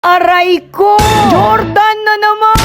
Aray ko! Jordan na naman!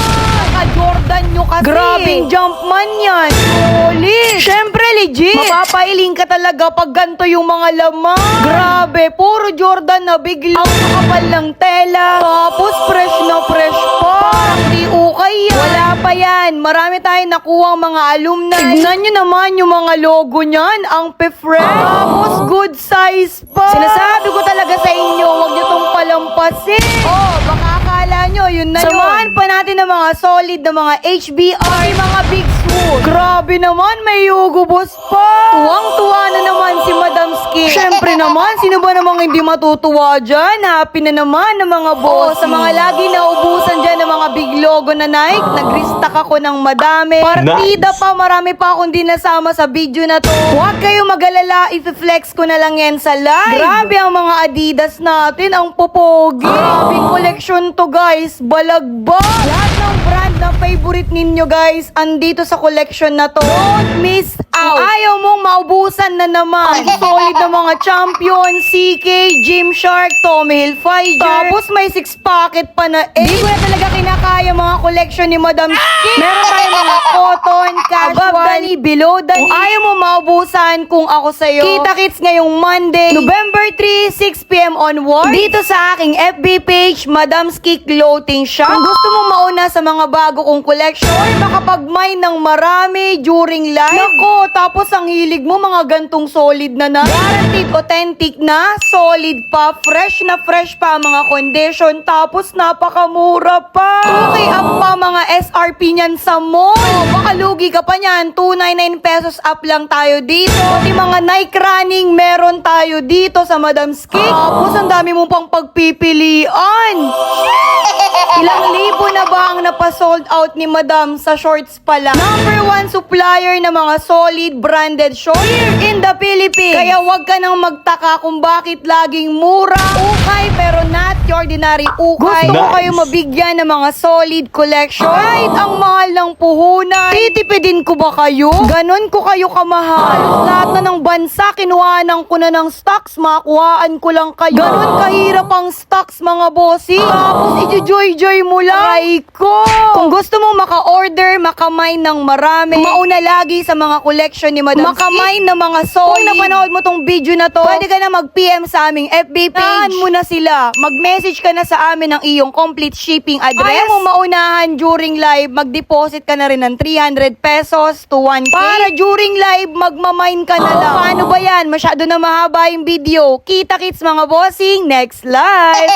Jordan nyo kasi. Grabing Jumpman yan. Solid. Syempre legit. Mapapailing ka talaga pag ganito yung mga laman. Grabe, puro Jordan na bigla. Ang kapal ng tela. Tapos fresh na fresh pa. Hindi ukay yan. Wala pa yan. Marami tayong nakuha mga alumni. Tignan nyo naman yung mga logo niyan. Ang pe-fresh. Tapos good size pa. Sinasabi ko talaga sa inyo, huwag nyo tong palampasin. Oh, baka akala nyo, yun na yun. Samahan pa natin ng mga solid na mga HBR, mga big swoon. Grabe naman, may ugubos pa. Tuwang-tuwa na naman si Madam Skin. Syempre naman, sino ba namang hindi matutuwa dyan? Happy na naman ng mga boss. Sa mga lagi naubusan dyan ng mga big logo na Nike, nag-restock ako ng madami. Partida pa, marami pa akong di nasama sa video na to. Huwag kayong mag-alala, i-flex ko na lang yan sa live. Grabe ang mga Adidas natin, ang popogi. Grabing collection to guys, balagbag. Lahat ng brand na favorite ninyo guys, andito sa collection na to. Don't miss out. Ayaw mong maubusan na naman. Ang solid na mga champion, CK, Gymshark, Tommy Hilfiger. Tapos may 6 packet pa na 8. Hindi ko na talaga kinakaya mga collection ni Madam Skin. Meron tayo mga cotton, casual, above the knee, below the knee. Kung ayaw mo maubusan, kung ako sa'yo, kita-kits ngayong Monday, November 3, 6pm onward. Dito sa aking FB page, Madam Skin Clothing Shop. Kung gusto mo mauna sa mga bago kong collection, or makapag-mine ng marami during live. Nako, tapos ang hilig mo mga gantong solid na guaranteed authentic na, solid pa, fresh na fresh pa mga condition, tapos napakamura pa. Okay up pa mga SRP niyan sa mall. Baka lugi ka pa niyan, 299 pesos up lang tayo dito. Pati mga Nike running meron tayo dito sa Madam Skin. Tapos ang dami mo pang pagpipilian. Ilang libo na ba ang napasold out ni Madam sa shorts pala? Number 1 supplier na mga solid branded shorts here in the Philippines. Kaya wag ka nang magtaka kung bakit laging mura. Ukay pero not the ordinary ukay. Gusto ko kayo mabigyan ng mga solid collection. Kahit ang mahal ng puhunan, titipidin ko ba kayo? Ganon ko kayo kamahal. Lahat na ng bansa, kinuhanan ko na ng stocks, makuhaan ko lang kayo. Ganon kahirap ang stocks mga bossy. Tapos i-joy-joy mo lang. Ay ko! Kung gusto mo maka-order, makamine ng marami, mauna lagi sa mga collection ni Madam Skin. Makamine ng mga solid. Kung napanood mo tong video na to, pwede ka na mag-PM sa aming FB page. Tahan mo na sila. Mag-message ka na sa amin ng iyong complete shipping address. Ayaw mo maunahan during live, mag-deposit ka na rin ng 300 pesos to 1K. Para during live, magmamine ka na lang. Paano ba yan? Masyado na mahaba yung video. Kita-kits mga bossing, next live!